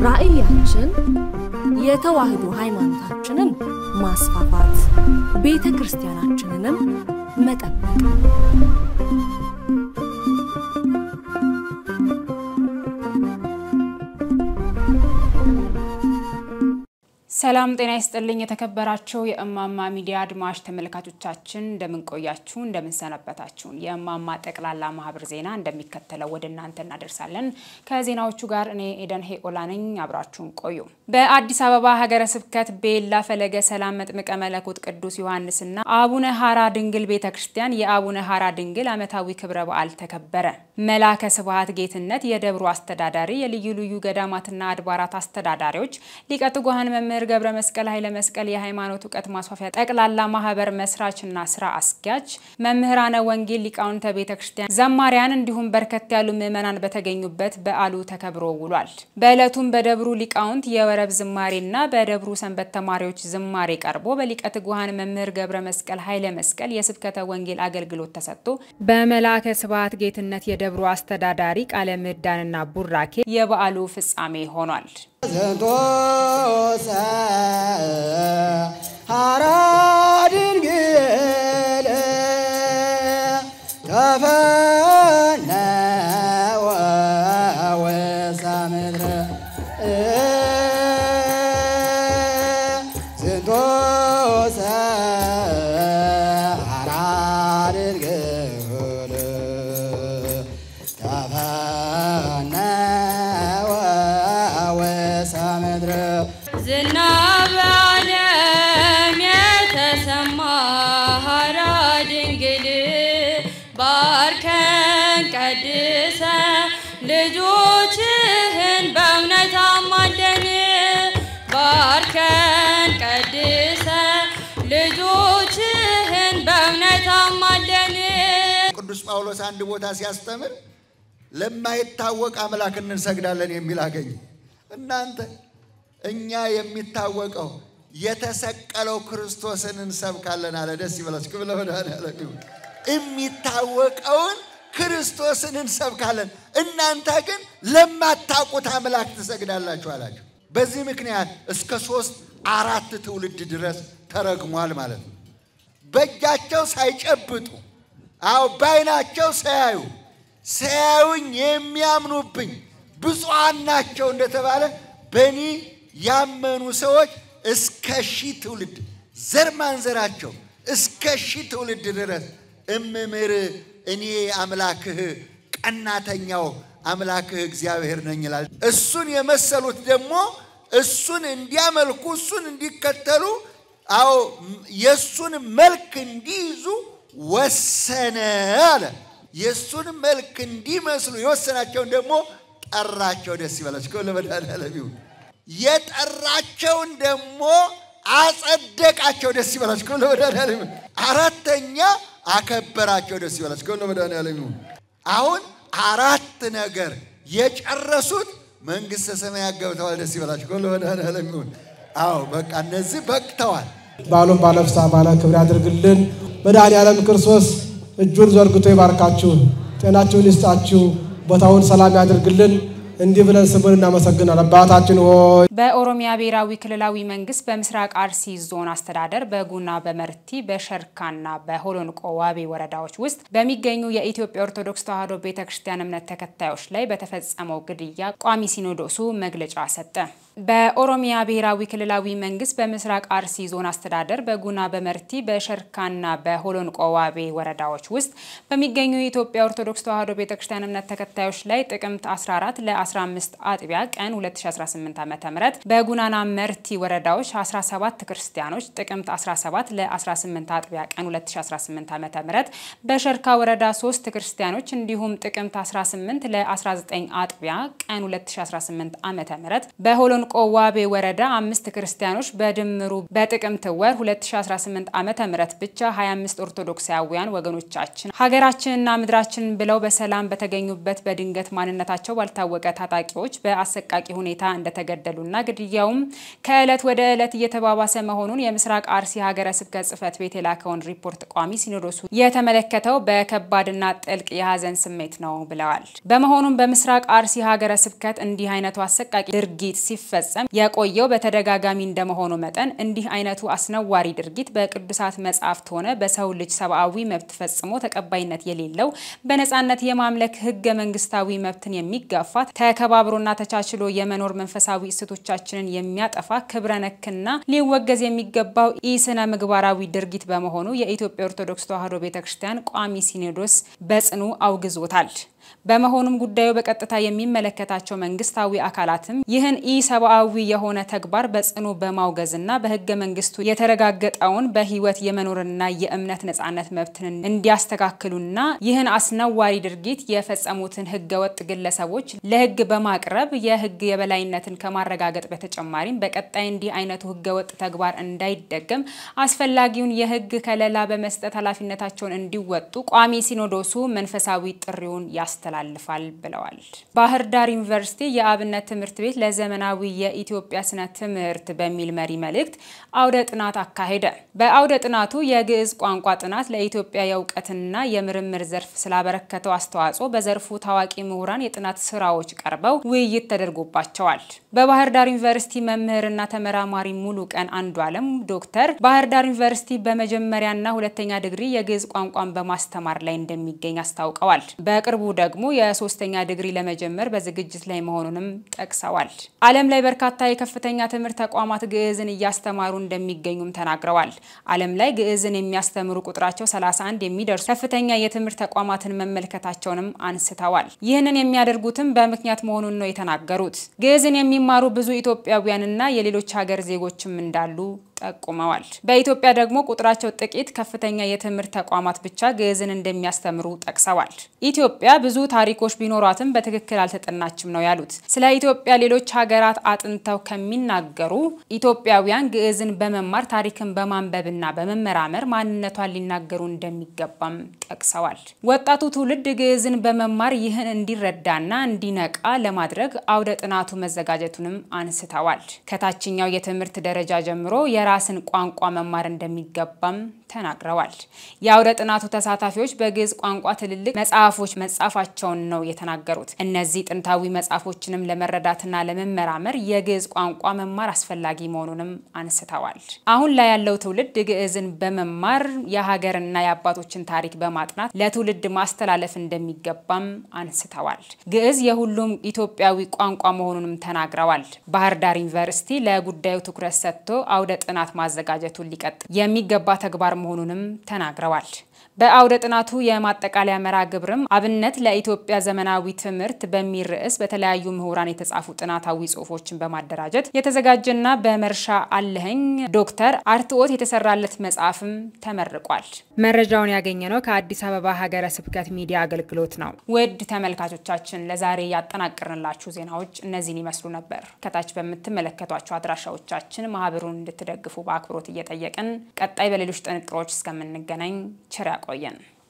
ራእያችን የተዋህዶ ሃይማኖታችንን ማስፋፋት ቤተክርስቲያናችንንም መጠበቅ ሰላም ጤና ይስጥልኝ የተከበራችሁ የእማማ ሚዲያ አድማጭ ተመልካቾቻችን እንደምን ቆያችሁ እንደምን ሰነበታችሁ የእማማ ጠቅላላ ማህበር ዜና እንደሚከተለው ወደ እናንተ እናደርሳለን ከዜናዎቹ ጋር እኔ ኤደን ሄኦላ ነኝ አብራችሁን ቆዩ በአዲስ አበባ ሀገረ ስብከት ቤላ ፈለገ ሰላም መጥምቀ መለኮት ቅዱስ ዮሐንስና አቡነ ሐራ ድንግል ቤተክርስቲያን የአቡነ ሐራ ድንግል ዓመታዊ ክብረ በዓል ተከበረ መላከ ስብሐት ጌትነት የደብሩ አስተዳዳሪ የልዩ ልዩ ገዳማትና አድባራት አስተዳዳሪዎች ሊቀጥጓን መምህር ገብረ መስቀል ኃይለ መስቀል የሃይማኖት ዕውቀት ማስፋፊያ ጠቅላላ ማህበር መስራችና ስራ አስኪያጅ መምህራነ ወንጌል ሊቃውንተ ቤተክርስቲያን ዘማሪያን እንዲሁም በርከት ያሉ ምዕመናን በተገኙበት በዓሉ ተከብሮ ውሏል በዕለቱም በደብሩ ሊቃውንት የወረብ ዝማሬና በደብሩ ሰንበት ተማሪዎች ዝማሬ ቀርቦ በሊቀጥጓን መምህር ገብረ መስቀል ኃይለ መስቀል የስብከተ ወንጌል አገልግሎት ተሰጥቶ በመላከ ስብሐት ጌትነት የደብሩ አስተዳዳሪ ቃለ ምዕዳንና ቡራኬ የበዓሉ ፍጻሜ ሆኗል ዘንቶሰ ሐራ ድንግል ተፈነወ ወሳምድረ ዘንቶሰ ሐራ ድንግል ተፈነወ ወሳምድረ ዝናብ ዓለም የተሰማ ሐራ ድንግል ባርከን ቀድሰ ልጆችህን በእውነት አማልደን ባርከን ቀድሰ ልጆችህን በእውነት አማልደን ቅዱስ ጳውሎስ አንድ ቦታ ሲያስተምር ለማይታወቅ አምላክ እንሰግዳለን የሚል አገኘ እናንተ እኛ የሚታወቀው የተሰቀለው ክርስቶስን እንሰብካለን አለ ደስ ይበላችሁ ብለውናል የሚታወቀውን ክርስቶስን እንሰብካለን እናንተ ግን ለማታውቁት አምላክ ትሰግዳላችሁ አላችሁ በዚህ ምክንያት እስከ 3-4 ትውልድ ድረስ ተረግሟል ማለት ነው በእጃቸው ሳይጨብጡ አው ባይናቸው ሳያዩኝ የሚያምኑብኝ ብፁዓን ናቸው እንደተባለ በኒ ያመኑ ሰዎች እስከ 1000 ትውልድ ዘር ማንዘራቸው እስከ 1000 ትውልድ ድረስ እመምር እኔ አምላክህ ቀናተኛው አምላክህ እግዚአብሔር ነኝ ይላል እሱን የመሰሉት ደግሞ እሱን እንዲያመልኩ እሱን እንዲከተሉ አው የሱን መልክ እንዲይዙ ወሰነ አለ የሱን መልክ እንዲመስሉ የወሰናቸው ደግሞ ጠራቸው ደስ ይበላችሁ ለመድኃኒዓለም የጠራቸውን ደግሞ አጸደቃቸው ደስ ይበላችሁ ለመድኃኒዓለም አራተኛ አከበራቸው ደስ ይበላችሁ ለመድኃኒዓለም አሁን 4 ነገር የጨረሱት መንግስተ ሰማያት ገብተዋል ደስ ይበላችሁ ለመድኃኒዓለም አው በቃ እነዚህ በቅተዋል ባሉን ባለፍሳ ባለ ክብር ያድርግልን መድኃኒዓለም ክርስቶስ እጁን ዘርግቶ ይባርካችሁ ጤናችሁን ይስጣችሁ ቦታውን ሰላም ያድርግልን እንዲህ ብለን ስሙን እናመሰግናለን አባታችን ሆይ በኦሮሚያ ብሔራዊ ክልላዊ መንግስት በምስራቅ አርሲ ዞን አስተዳደር በጉና በመርቲ በሸርካና በሆሎንቆ ዋቤ ወረዳዎች ውስጥ በሚገኙ የኢትዮጵያ ኦርቶዶክስ ተዋሕዶ ቤተክርስቲያን እምነት ተከታዮች ላይ በተፈጸመው ግድያ ቋሚ ሲኖዶሱ መግለጫ ሰጠ በኦሮሚያ ብሔራዊ ክልላዊ መንግስት በምስራቅ አርሲ ዞን አስተዳደር በጉና በመርቲ በሸርካና በሆሎንቆ ዋቤ ወረዳዎች ውስጥ በሚገኙ የኢትዮጵያ ኦርቶዶክስ ተዋሕዶ ቤተክርስቲያን እምነት ተከታዮች ላይ ጥቅምት 14 ለ15 አጥቢያ ቀን 2018 ዓ.ም በጉናና መርቲ ወረዳዎች 17 ክርስቲያኖች ጥቅምት 17 ለ18 አጥቢያ ቀን 2018 ዓ.ም በሸርካ ወረዳ 3 ክርስቲያኖች እንዲሁም ጥቅምት 18 ለ19 አጥቢያ ቀን 2018 ዓ.ም በሆሎን ሆሎንቆ ዋቤ ወረዳ 5 ክርስቲያኖች በድምሩ በጥቅምት ወር 2018 ዓመተ ምህረት ብቻ 25 ኦርቶዶክሳውያን ወገኖቻችን ሀገራችንና ምድራችንን ብለው በሰላም በተገኙበት በድንገት ማንነታቸው ባልታወቀ ታጣቂዎች በአሰቃቂ ሁኔታ እንደተገደሉና ግድያውም ከዕለት ወደ ዕለት እየተባባሰ መሆኑን የምስራቅ አርሲ ሀገረ ስብከት ጽሕፈት ቤት የላከውን ሪፖርት ቋሚ ሲኖዶሱ የተመለከተው በከባድና ጥልቅ የሐዘን ስሜት ነው ብለዋል። በመሆኑም በምስራቅ አርሲ ሀገረ ስብከት እንዲህ አይነቱ አሰቃቂ ድርጊት ሲፈጸም የቆየው በተደጋጋሚ እንደመሆኑ መጠን እንዲህ አይነቱ አስነዋሪ ድርጊት በቅዱሳት መጻሕፍት ሆነ በሰው ልጅ ሰብአዊ መብት ፈጽሞ ተቀባይነት የሌለው በነጻነት የማምለክ ህገ መንግስታዊ መብትን የሚጋፋ ተከባብሮና ተቻችሎ የመኖር መንፈሳዊ እሴቶቻችንን የሚያጠፋ ክብረነክና ሊወገዝ የሚገባው ኢስነ ምግባራዊ ድርጊት በመሆኑ የኢትዮጵያ ኦርቶዶክስ ተዋሕዶ ቤተክርስቲያን ቋሚ ሲኖዶስ በጽኑ አውግዞታል። በመሆኑም ጉዳዩ በቀጥታ የሚመለከታቸው መንግስታዊ አካላትም ይህን ኢሰብአዊ የሆነ ተግባር በጽኑ በማውገዝና በህገ መንግስቱ የተረጋገጠውን በህይወት የመኖርና የእምነት ነጻነት መብትን እንዲያስተካክሉና ይህን አስነዋሪ ድርጊት የፈጸሙትን ህገወጥ ግለሰቦች ለህግ በማቅረብ የህግ የበላይነትን ከማረጋገጥ በተጨማሪም በቀጣይ እንዲህ አይነቱ ህገወጥ ተግባር እንዳይደገም አስፈላጊውን የህግ ከለላ በመስጠት ኃላፊነታቸውን እንዲወጡ ቋሚ ሲኖዶሱ መንፈሳዊ ጥሪውን ያስተላልፋል ብለዋል። ባህር ዳር ዩኒቨርሲቲ የአብነት ትምህርት ቤት ለዘመናዊ የኢትዮጵያ ስነ ትምህርት በሚል መሪ መልእክት አውደ ጥናት አካሄደ። በአውደ ጥናቱ የግዕዝ ቋንቋ ጥናት ለኢትዮጵያ የእውቀትና የምርምር ዘርፍ ስላበረከተው አስተዋጽኦ በዘርፉ ታዋቂ ምሁራን የጥናት ስራዎች ቀርበው ውይይት ተደርጎባቸዋል። በባህር ዳር ዩኒቨርሲቲ መምህርና ተመራማሪ ሙሉ ቀን አንዱ ዓለም ዶክተር ባህር ዳር ዩኒቨርሲቲ በመጀመሪያና ሁለተኛ ዲግሪ የግዕዝ ቋንቋን በማስተማር ላይ እንደሚገኝ አስታውቀዋል። በቅርቡ ደግሞ የሶስተኛ ዲግሪ ለመጀመር በዝግጅት ላይ መሆኑንም ጠቅሰዋል። ዓለም ላይ በርካታ የከፍተኛ ትምህርት ተቋማት ግዕዝን እያስተማሩ እንደሚገኙም ተናግረዋል። ዓለም ላይ ግዕዝን የሚያስተምሩ ቁጥራቸው 31 የሚደርሱ ከፍተኛ የትምህርት ተቋማትን መመልከታቸውንም አንስተዋል። ይህንን የሚያደርጉትም በምክንያት መሆኑን ነው የተናገሩት። ግዕዝን የሚማሩ ብዙ ኢትዮጵያውያንና የሌሎች ሀገር ዜጎችም እንዳሉ ጠቁመዋል። በኢትዮጵያ ደግሞ ቁጥራቸው ጥቂት ከፍተኛ የትምህርት ተቋማት ብቻ ግዕዝን እንደሚያስተምሩ ጠቅሰዋል። ኢትዮጵያ ብዙ ታሪኮች ቢኖራትም በትክክል አልተጠናችም ነው ያሉት። ስለ ኢትዮጵያ ሌሎች ሀገራት አጥንተው ከሚናገሩ ኢትዮጵያውያን ግዕዝን በመማር ታሪክን በማንበብና በመመራመር ማንነቷን ሊናገሩ እንደሚገባም ጠቅሰዋል። ወጣቱ ትውልድ ግዕዝን በመማር ይህን እንዲረዳና እንዲነቃ ለማድረግ አውደ ጥናቱ መዘጋጀቱንም አንስተዋል። ከታችኛው የትምህርት ደረጃ ጀምሮ የራስን ቋንቋ መማር እንደሚገባም ተናግረዋል። የአውደ ጥናቱ ተሳታፊዎች በግዕዝ ቋንቋ ትልልቅ መጽሐፎች መጻፋቸውን ነው የተናገሩት። እነዚህ ጥንታዊ መጽሐፎችንም ለመረዳትና ለመመራመር የግዕዝ ቋንቋ መማር አስፈላጊ መሆኑንም አንስተዋል። አሁን ላይ ያለው ትውልድ ግዕዝን በመማር የሀገርና የአባቶችን ታሪክ በማጥናት ለትውልድ ማስተላለፍ እንደሚገባም አንስተዋል። ግዕዝ የሁሉም ኢትዮጵያዊ ቋንቋ መሆኑንም ተናግረዋል። ባህር ዳር ዩኒቨርሲቲ ለጉዳዩ ትኩረት ሰጥቶ አውደ ጥናት ማዘጋጀቱን ሊቀጥል የሚገባ ተግባር መሆኑንም ተናግረዋል። በአውደ ጥናቱ የማጠቃለያ መርሃ ግብርም አብነት ለኢትዮጵያ ዘመናዊ ትምህርት በሚል ርዕስ በተለያዩ ምሁራን የተጻፉ ጥናታዊ ጽሑፎችን በማደራጀት የተዘጋጀና በመርሻ አለኸኝ ዶክተር አርትዖት የተሰራለት መጽሐፍም ተመርቋል። መረጃውን ያገኘነው ከአዲስ አበባ ሀገረ ስብከት ሚዲያ አገልግሎት ነው። ውድ ተመልካቾቻችን ለዛሬ ያጠናቀርንላችሁ ዜናዎች እነዚህን ይመስሉ ነበር። ከታች በምትመለከቷቸው አድራሻዎቻችን ማህበሩን እንድትደግፉ በአክብሮት እየጠየቅን ቀጣይ በሌሎች ጥንቅሮች እስከምንገናኝ ቸር ያቆየን።